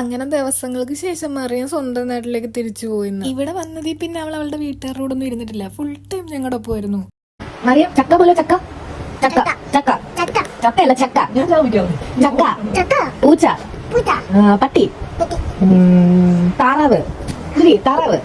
അങ്ങനെ ദിവസങ്ങൾക്ക് ശേഷം മറിയം സ്വന്തം നാട്ടിലേക്ക് തിരിച്ചു പോയിന്ന്. ഇവിടെ വന്നത് പിന്നെ അവളുടെ വീട്ടുകാരോടൊന്നും ഇരുന്നിട്ടില്ല. ഫുൾ ടൈം ഞങ്ങളുടെ ഒപ്പമായിരുന്നു. മറിയം ചക്ക പോലെ ചക്ക ചക്ക ചക്ക ചക്കയല്ല ചക്ക ചക്ക പൂച്ച പട്ടി താറാവ് താറാവ്.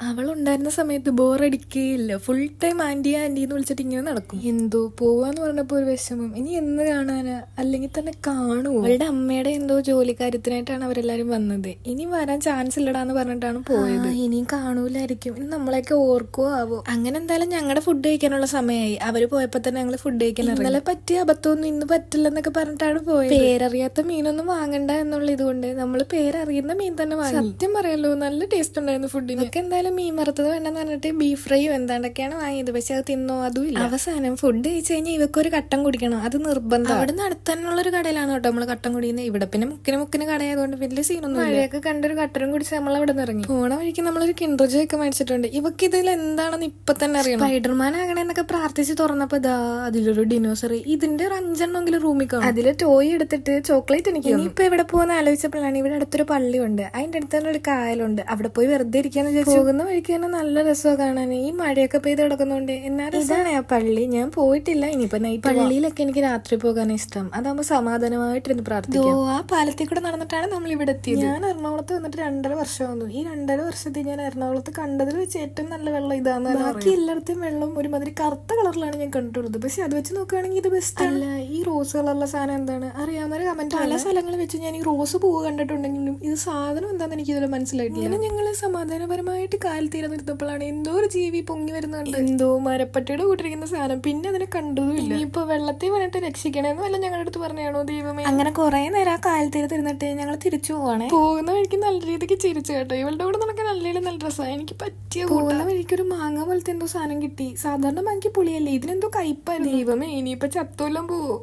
അവളുണ്ടായിരുന്ന സമയത്ത് ബോറടിക്കുകയില്ല. ഫുൾ ടൈം ആന്റി ആന്റി എന്ന് വിളിച്ചിട്ട് ഇങ്ങനെ നടക്കും. എന്തോ പോവാന്ന് പറഞ്ഞപ്പോ ഒരു വിഷമം. ഇനി എന്ന് കാണാനാ, അല്ലെങ്കിൽ തന്നെ കാണുമോ? അവളുടെ അമ്മയുടെ എന്തോ ജോലിക്കാര്യത്തിനായിട്ടാണ് അവരെല്ലാരും വന്നത്. ഇനി വരാൻ ചാൻസ് ഇല്ലടാന്ന് പറഞ്ഞിട്ടാണ് പോയത്. ഇനിയും കാണൂലായിരിക്കും. ഇനി നമ്മളെയൊക്കെ ഓർക്കുവോ ആവോ. അങ്ങനെ എന്തായാലും ഞങ്ങളുടെ ഫുഡ് കഴിക്കാനുള്ള സമയമായി. അവര് പോയപ്പോ തന്നെ ഞങ്ങള് ഫുഡ് കഴിക്കാൻ ഇന്നലെ പറ്റിയ അബദ്ധമൊന്നും ഇന്ന് പറ്റില്ലെന്നൊക്കെ പറഞ്ഞിട്ടാണ് പോയത്. പേരറിയാത്ത മീനൊന്നും വാങ്ങണ്ട എന്നുള്ള ഇതുകൊണ്ട് നമ്മള് പേരറിയുന്ന മീൻ തന്നെ വാങ്ങി. സത്യം പറയാലോ, നല്ല ടേസ്റ്റ് ഉണ്ടായിരുന്നു ഫുഡിന്. എന്തായാലും മീൻ വറുത്തത് വേണ്ടെന്ന് പറഞ്ഞിട്ട് ബീഫ് ഫ്രൈയോ എന്താണ്ടൊക്കെയാണ് വാങ്ങിയത്. പക്ഷെ അത് തിന്നോ അതും ഇല്ല. അവസാനം ഫുഡ് കഴിച്ച് കഴിഞ്ഞാൽ ഇവക്കൊരു കട്ടൻ കുടിക്കണം, അത് നിർബന്ധം. അവിടെ നിന്ന് അടുത്തന്നുള്ള ഒരു കടയിലാണ് കേട്ടോ നമ്മള് കട്ടൻ കുടിക്കുന്നത്. ഇവിടെ പിന്നെ മുക്കിന് കടയായതുകൊണ്ട് വലിയ സീനൊന്നും മഴയൊക്കെ കണ്ടൊരു കട്ടനും കുടിച്ച് നമ്മൾ അവിടെ നിന്ന് ഇറങ്ങി. പോണ വഴിക്ക് നമ്മളൊരു കിൻഡർ ജോയ് ഒക്കെ മേടിച്ചിട്ടുണ്ട്. ഇവക്ക് ഇതിൽ എന്താണെന്ന് ഇപ്പൊ തന്നെ അറിയാം. സ്പൈഡർമാൻ ആകണേന്നൊക്കെ പ്രാർത്ഥിച്ച് തുറന്നപ്പോ ഇതാ അതിലൊരു ഡിനോസറി. ഇതിന്റെ ഒരു 5 റൂമിൽ കാണും. അതില് ടോയ് എടുത്തിട്ട് ചോക്ലേറ്റ് എനിക്ക് ഇനിയിപ്പൊ ഇവിടെ പോകുന്ന ആലോചിച്ചപ്പോഴാണ് ഇവിടെ അടുത്തൊരു പള്ളിയുണ്ട്, അതിന്റെ അടുത്ത് തന്നെ ഒരു കായലുണ്ട്. അവിടെ പോയി വെറുതെ ഇരിക്കാന്ന് വിചാരിച്ചു. പോകുന്ന വഴിക്ക് തന്നെ നല്ല രസമാണ് കാണാൻ. ഈ മഴയൊക്കെ പെയ്ത് കിടക്കുന്നോണ്ട് എന്നാലും ഇതാണ് ആ പള്ളി. ഞാൻ പോയിട്ടില്ല. ഇനിയിപ്പോ നൈറ്റ് പള്ളിയിലൊക്കെ എനിക്ക് രാത്രി പോകാൻ ഇഷ്ടം. അതാകുമ്പോ സമാധാനമായിട്ടിരുന്ന് പ്രാർത്ഥിക്കാം. ആ പാലത്തിൽ കൂടെ നടന്നിട്ടാണ് നമ്മൾ ഇവിടെ എത്തിയത്. ഞാൻ എറണാകുളത്ത് വന്നിട്ട് 2.5 വർഷം വന്നു. ഈ 2.5 വർഷത്തിൽ ഞാൻ എറണാകുളത്ത് കണ്ടതിൽ വെച്ച് ഏറ്റവും നല്ല വെള്ളം ഇതാന്ന്. ബാക്കി എല്ലായിടത്തും വെള്ളം ഒരുമാതിരി കറുത്ത കളറിലാണ് ഞാൻ കണ്ടിട്ടുള്ളത്. പക്ഷെ അത് വെച്ച് നോക്കുകയാണെങ്കിൽ ഇത് ബെസ്റ്റ് അല്ല. ഈ റോസ് കളറുള്ള സാധനം എന്താണ് അറിയാവുന്നൊരു കമന്റ്. പല സ്ഥലങ്ങളിൽ വെച്ച് ഞാൻ ഈ റോസ് പൂവ് കണ്ടിട്ടുണ്ടെങ്കിലും ഇത് സാധനം എന്താണെന്ന് എനിക്ക് ഇതുവരെ മനസ്സിലായിട്ടില്ല. അങ്ങനെ ഞങ്ങള് സമാധാനപരമായിട്ട് കാലത്തീരന്നിരുന്നപ്പോഴാണ് എന്തോ ഒരു ജീവി പൊങ്ങി വരുന്നുണ്ട്. എന്തോ മരപ്പട്ടിയുടെ കൂട്ടിരിക്കുന്ന സാധനം. പിന്നെ അതിനെ കണ്ടതുമില്ല. ഇനിയിപ്പോ വെള്ളത്തിൽ വന്നിട്ട് രക്ഷിക്കണമെന്ന് വല്ല ഞങ്ങളുടെ അടുത്ത് പറഞ്ഞാണോ ദൈവമേ. അങ്ങനെ കുറെ നേരം ആ കാലത്തീരത്തിരുന്നിട്ട് ഞങ്ങൾ തിരിച്ചു പോവാണേ. പോകുന്ന വഴിക്ക് നല്ല രീതിക്ക് ചിരിച്ചു കേട്ടോ. ഇവളുടെ കൂടെ നമുക്ക് നല്ല ഡ്രസ്സാണ്. എനിക്ക് പറ്റിയ. പോകുന്ന വഴിക്ക് ഒരു മാങ്ങ പോലത്തെ എന്തോ സാധനം കിട്ടി. സാധാരണ മാങ്ങയ്ക്ക് പുളിയല്ലേ, ഇതിനെന്തോ കയ്പായിരുന്നു. ദൈവമേ, ഇനിയിപ്പോ ചത്തോല്ലാം പോവോ.